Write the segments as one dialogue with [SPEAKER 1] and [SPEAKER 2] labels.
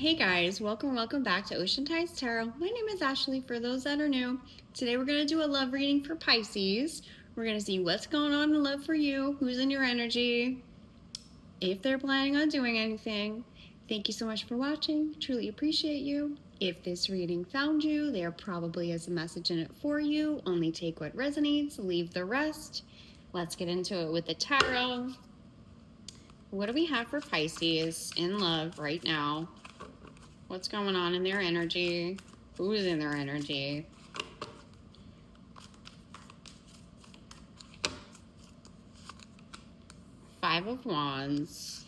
[SPEAKER 1] Hey guys, welcome back to Ocean Tides Tarot. My name is Ashley for those that are new. Today we're going to do a love reading for Pisces. We're going to see what's going on in love for you, who's in your energy, if they're planning on doing anything. Thank you so much for watching. Truly appreciate you. If this reading found you, there probably is a message in it for you. Only take what resonates, leave the rest. Let's get into it with the tarot. What do we have for Pisces in love right now? What's going on in their energy? Who's in their energy? Five of Wands,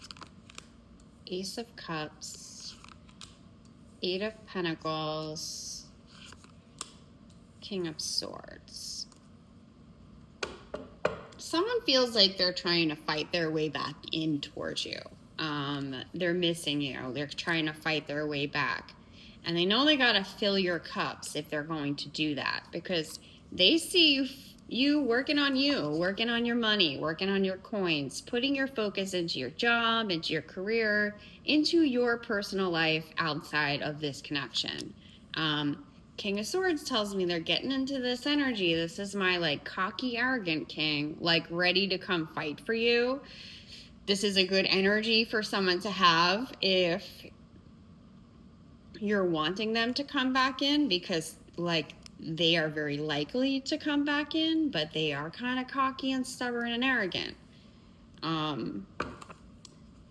[SPEAKER 1] Ace of Cups, Eight of Pentacles, King of Swords. Someone feels like they're trying to fight their way back in towards you. They're missing you. They're trying to fight their way back. And they know they got to fill your cups if they're going to do that, because they see you working on your money, working on your coins, putting your focus into your job, into your career, into your personal life outside of this connection. King of Swords tells me they're getting into this energy. This is my like cocky, arrogant king, like ready to come fight for you. This is a good energy for someone to have if you're wanting them to come back in, because like they are very likely to come back in, but they are kind of cocky and stubborn and arrogant.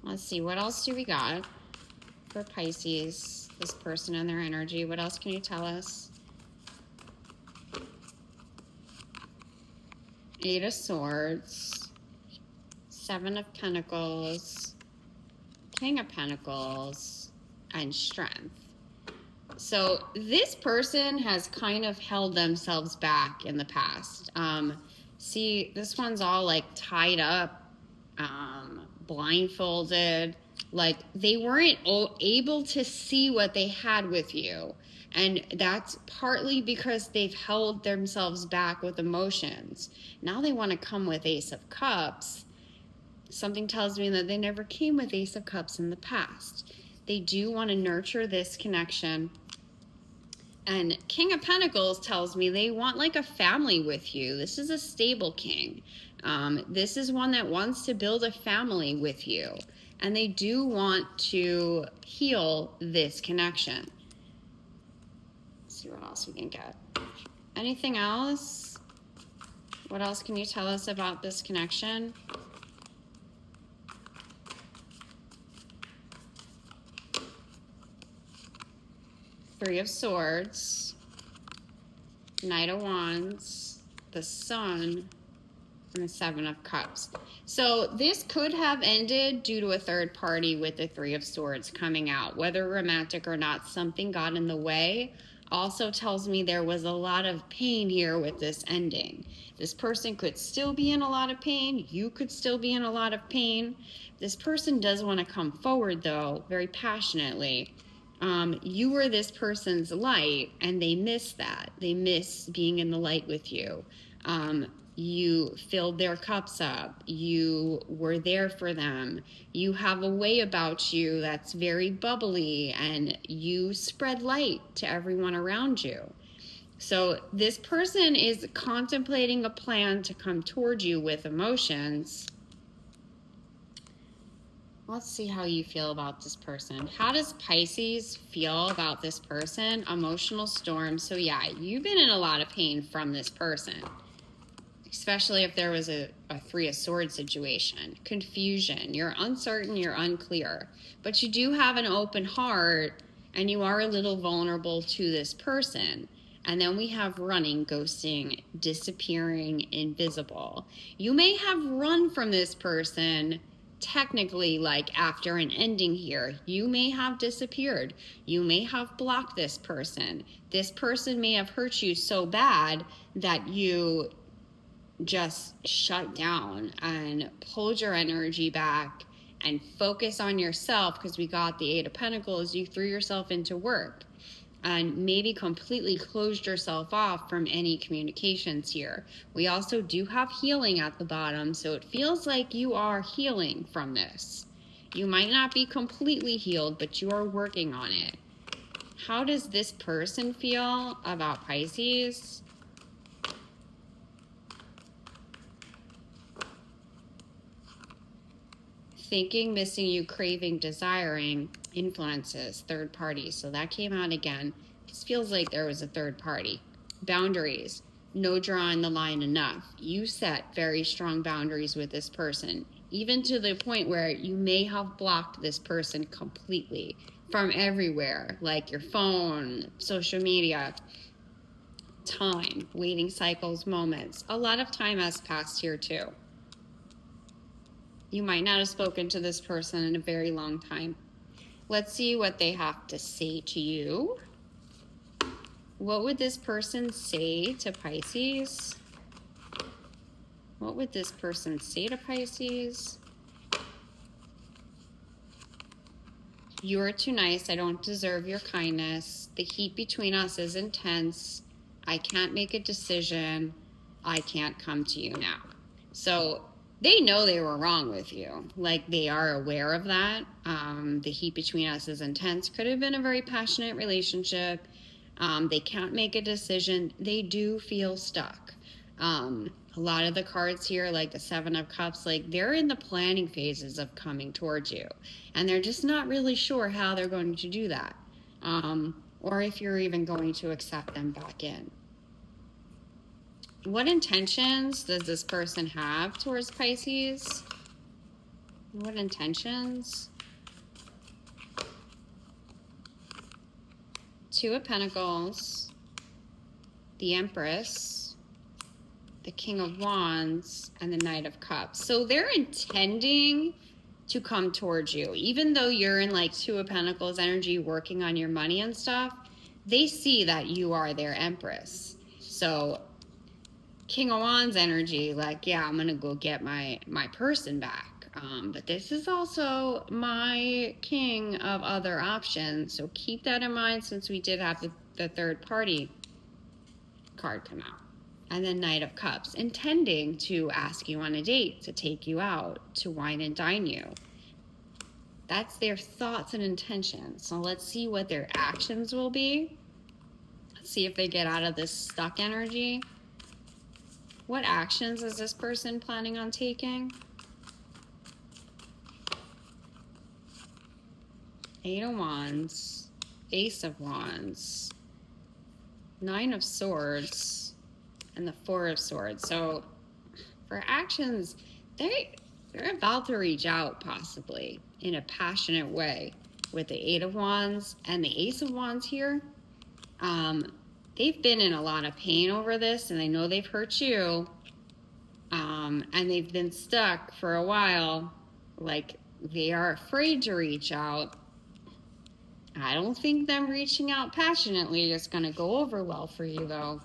[SPEAKER 1] Let's see, what else do we got for Pisces, this person and their energy? What else can you tell us? Eight of Swords, Seven of Pentacles, King of Pentacles, and Strength. So this person has kind of held themselves back in the past. See, this one's all like tied up, blindfolded, like they weren't able to see what they had with you. And that's partly because they've held themselves back with emotions. Now they want to come with Ace of Cups. Something tells me that they never came with Ace of Cups in the past. They do want to nurture this connection. And King of Pentacles tells me they want like a family with you. This is a stable king. This is one that wants to build a family with you. And they do want to heal this connection. Let's see what else we can get. Anything else? What else can you tell us about this connection? Three of Swords, Knight of Wands, the Sun, and the Seven of Cups. So this could have ended due to a third party with the Three of Swords coming out. Whether romantic or not, something got in the way. Also tells me there was a lot of pain here with this ending. This person could still be in a lot of pain. You could still be in a lot of pain. This person does want to come forward, though, very passionately. You were this person's light, and they miss that. They miss being in the light with you. You filled their cups up. You were there for them. You have a way about you that's very bubbly, and you spread light to everyone around you. So this person is contemplating a plan to come toward you with emotions. Let's see how you feel about this person. How does Pisces feel about this person? Emotional storm. So yeah, you've been in a lot of pain from this person, especially if there was a Three of Swords situation. Confusion. You're uncertain. You're unclear. But you do have an open heart, and you are a little vulnerable to this person. And then we have running, ghosting, disappearing, invisible. You may have run from this person. Technically, like after an ending here, you may have disappeared. You may have blocked this person. This person may have hurt you so bad that you just shut down and pulled your energy back and focus on yourself, because we got the Eight of Pentacles. You threw yourself into work and maybe completely closed yourself off from any communications here. We also do have healing at the bottom, so it feels like you are healing from this. You might not be completely healed, but you are working on it. How does this person feel about Pisces? Thinking, missing you, craving, desiring, influences, third party. So that came out again. This feels like there was a third party. Boundaries. No drawing the line enough. You set very strong boundaries with this person, even to the point where you may have blocked this person completely from everywhere, like your phone, social media, time, waiting cycles, moments. A lot of time has passed here too. You might not have spoken to this person in a very long time. Let's see what they have to say to you. What would this person say to Pisces? What would this person say to Pisces? You are too nice. I don't deserve your kindness. The heat between us is intense. I can't make a decision. I can't come to you now. So they know they were wrong with you. Like, they are aware of that. The heat between us is intense. Could have been a very passionate relationship. They can't make a decision. They do feel stuck. A lot of the cards here, like the Seven of Cups, like they're in the planning phases of coming towards you. And they're just not really sure how they're going to do that. Or if you're even going to accept them back in. What intentions does this person have towards Pisces? What intentions? Two of Pentacles, the Empress, the King of Wands, and the Knight of Cups. So they're intending to come towards you. Even though you're in like Two of Pentacles energy working on your money and stuff, they see that you are their Empress. So King of Wands energy, like, yeah, I'm gonna go get my person back. But this is also my king of other options. So keep that in mind, since we did have the third party card come out. And then Knight of Cups, intending to ask you on a date, to take you out, to wine and dine you. That's their thoughts and intentions. So let's see what their actions will be. Let's see if they get out of this stuck energy. What actions is this person planning on taking? Eight of Wands, Ace of Wands, Nine of Swords, and the Four of Swords. So for actions, they're about to reach out possibly in a passionate way with the Eight of Wands and the Ace of Wands here. They've been in a lot of pain over this, and they know they've hurt you. And they've been stuck for a while. Like, they are afraid to reach out. I don't think them reaching out passionately is going to go over well for you, though.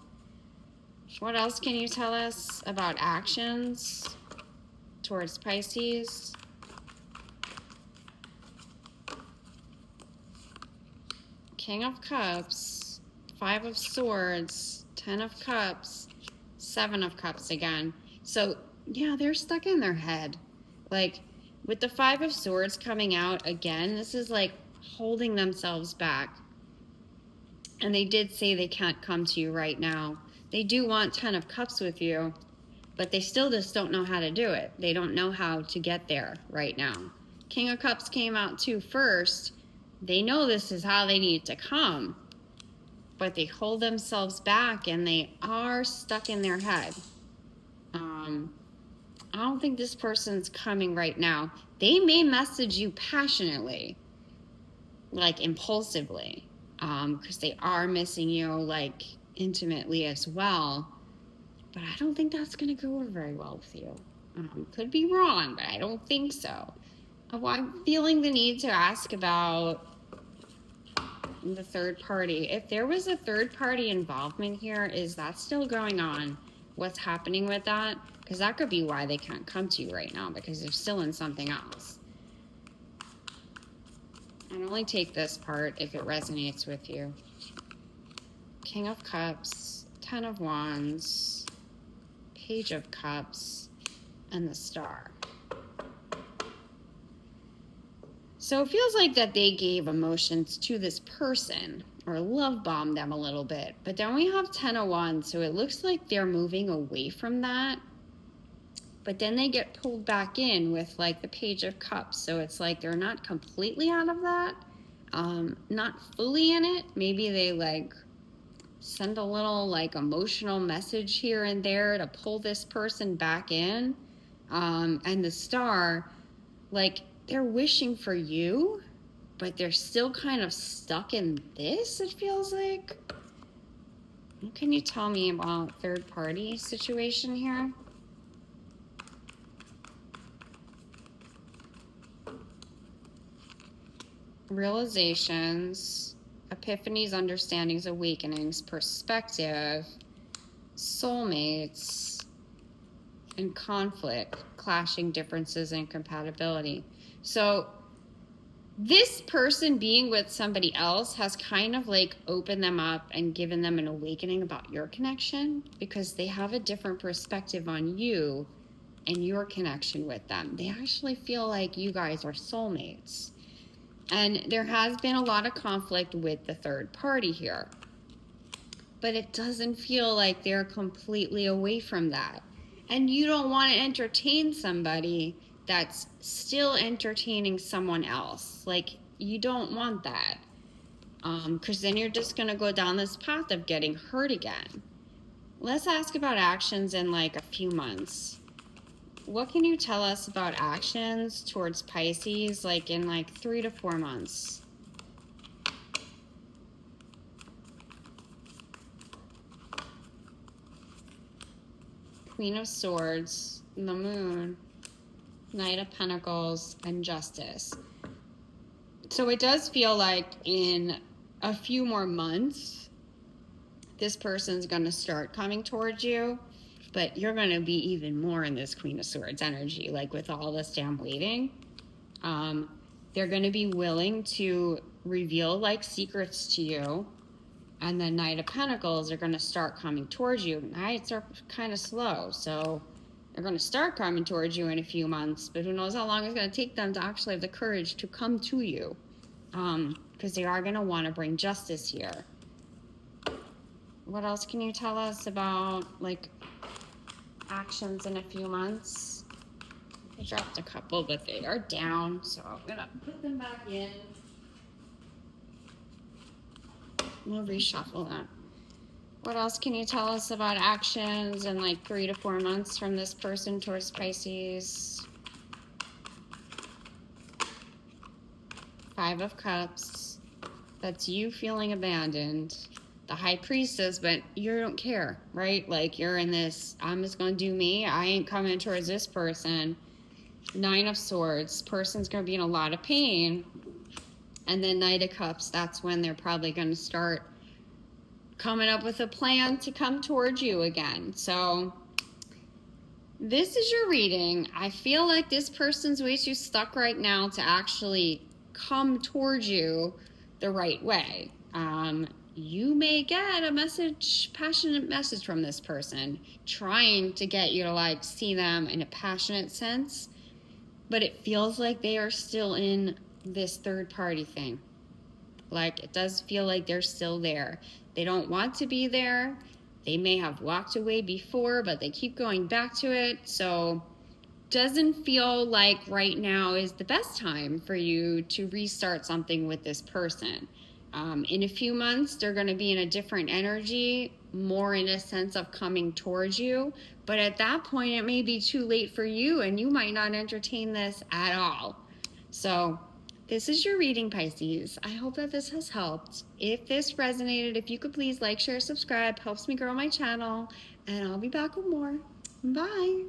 [SPEAKER 1] What else can you tell us about actions towards Pisces? King of Cups, Five of Swords, Ten of Cups, Seven of Cups again. So, yeah, they're stuck in their head. Like, with the Five of Swords coming out again, this is like holding themselves back. And they did say they can't come to you right now. They do want 10 of Cups with you, but they still just don't know how to do it. They don't know how to get there right now. King of Cups came out too first. They know this is how they need to come, but they hold themselves back and they are stuck in their head. I don't think this person's coming right now. They may message you passionately, like impulsively, because they are missing you, like, intimately as well. But I don't think that's going to go over very well with you. Could be wrong, but I don't think so. I'm feeling the need to ask about the third party. If there was a third party involvement here, is that still going on? What's happening with that? Because that could be why they can't come to you right now, because they're still in something else. And only take this part if it resonates with you. King of Cups, Ten of Wands, Page of Cups, and the Star. So it feels like that they gave emotions to this person or love bombed them a little bit. But then we have 10 of Wands, so it looks like they're moving away from that. But then they get pulled back in with like the Page of Cups. So it's like they're not completely out of that, not fully in it. Maybe they like send a little like emotional message here and there to pull this person back in. And the Star, like they're wishing for you, but they're still kind of stuck in this, it feels like. What can you tell me about third party situation here? Realizations, epiphanies, understandings, awakenings, perspective, soulmates, and conflict, clashing differences and compatibility. So this person being with somebody else has kind of like opened them up and given them an awakening about your connection, because they have a different perspective on you and your connection with them. They actually feel like you guys are soulmates. And there has been a lot of conflict with the third party here, but it doesn't feel like they're completely away from that. And you don't want to entertain somebody that's still entertaining someone else. Like, you don't want that. Because then you're just going to go down this path of getting hurt again. Let's ask about actions in like a few months. What can you tell us about actions towards Pisces, like in like 3 to 4 months? Queen of Swords, the Moon, Knight of Pentacles, and Justice. So it does feel like in a few more months, this person's going to start coming towards you, but you're going to be even more in this Queen of Swords energy, like with all this damn waiting. They're going to be willing to reveal like secrets to you. And the Knight of Pentacles are going to start coming towards you. Knights are kind of slow, so they're going to start coming towards you in a few months, but who knows how long it's going to take them to actually have the courage to come to you, because they are going to want to bring justice here. What else can you tell us about like actions in a few months? I dropped a couple, but they are down, so I'm going to put them back in. We'll reshuffle that. What else can you tell us about actions in like 3 to 4 months from this person towards Pisces? 5 of Cups. That's you feeling abandoned. The High Priestess, but you don't care, right? Like you're in this, I'm just going to do me. I ain't coming towards this person. 9 of Swords. Person's going to be in a lot of pain. And then Knight of Cups, that's when they're probably going to start coming up with a plan to come towards you again. So this is your reading. I feel like this person's way too stuck right now to actually come towards you the right way. You may get a message, passionate message from this person, trying to get you to like see them in a passionate sense, but it feels like they are still in this third party thing. Like it does feel like they're still there. They don't want to be there. They may have walked away before, but they keep going back to it. So doesn't feel like right now is the best time for you to restart something with this person. In a few months, they're going to be in a different energy, more in a sense of coming towards you. But at that point, it may be too late for you, and you might not entertain this at all. So this is your reading, Pisces. I hope that this has helped. If this resonated, if you could please like, share, subscribe, helps me grow my channel, and I'll be back with more. Bye.